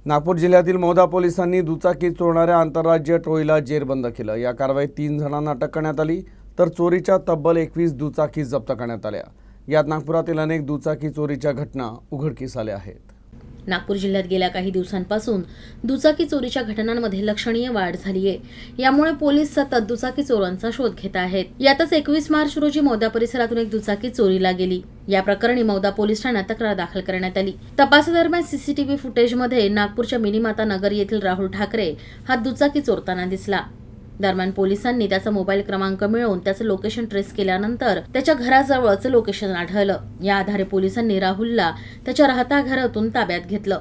नागपूर जिल्ह्यातील मौदा पोलिसांनी दुचाकी चोरणाऱ्या आंतरराज्य टोळीला जेरबंद केलं। या कारवाईत 3 जणांना अटक करण्यात आली, तर चोरीच्या तब्बल 21 दुचाकी जप्त करण्यात आल्या। यात नागपुरातील अनेक दुचाकी चोरीच्या घटना उघडकीस आल्या आहेत। नागपूर जिल्ह्यात गेल्या काही दिवसांपासून दुचाकी चोरीच्या घटनांमध्ये लक्षणीय वाढ झाली आहे। यामुळे पोलीस सतत दुचाकी चोरांचा शोध घेत आहेत। यातच 21 मार्च रोजी मौदा परिसरातून एक दुचाकी चोरीला गेली। या प्रकरणी मौदा पोलीस ठाण्यात तक्रार दाखल करण्यात आली। तपासादरम्यान सीसीटीव्ही फुटेजमध्ये नागपूरच्या मिनीमाता नगर येथील राहुल ठाकरे हा दुचाकी चोरताना दिसला। दरम्यान पोलिसांनी त्याचा मोबाईल क्रमांक मिळवून त्याचं लोकेशन ट्रेस केल्यानंतर त्याच्या घराजवळचं लोकेशन आढळलं। या आधारे पोलिसांनी राहुलला त्याच्या राहत्या घरातून ताब्यात घेतलं।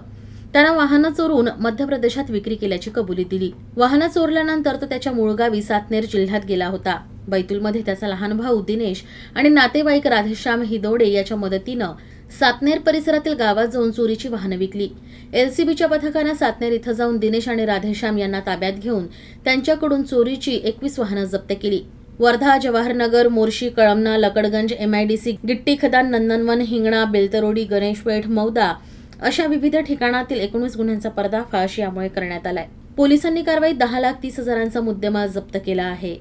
त्यानं वाहनं चोरून मध्य प्रदेशात विक्री केल्याची कबुली दिली। वाहनं चोरल्यानंतर तो त्याच्या मूळ गावी सातनेर जिल्ह्यात गेला होता। बैतूलमध्ये त्याचा लहान भाऊ दिनेश आणि नातेवाईक राधेश्याम हिदोडे याच्या मदतीनं सातनेर परिसरातील गावात जाऊन चोरीची वाहनं विकली। एलसीबीच्या पथकानं सातनेर इथं जाऊन दिनेश आणि राधेश्याम यांना ताब्यात घेऊन त्यांच्याकडून चोरीची 21 वाहनं जप्त केली। वर्धा, जवाहरनगर, मोर्शी, कळमना, लकडगंज, MIDC, गिट्टी खदान, नंदनवन, हिंगणा, बेलतरोडी, गणेशपेठ, मौदा अशा विविध ठिकाणातील 19 गुन्ह्यांचा पर्दाफाश यामुळे करण्यात आलाय। पोलिसांनी कारवाईत 10,30,000चा मुद्देमाल जप्त केला आहे।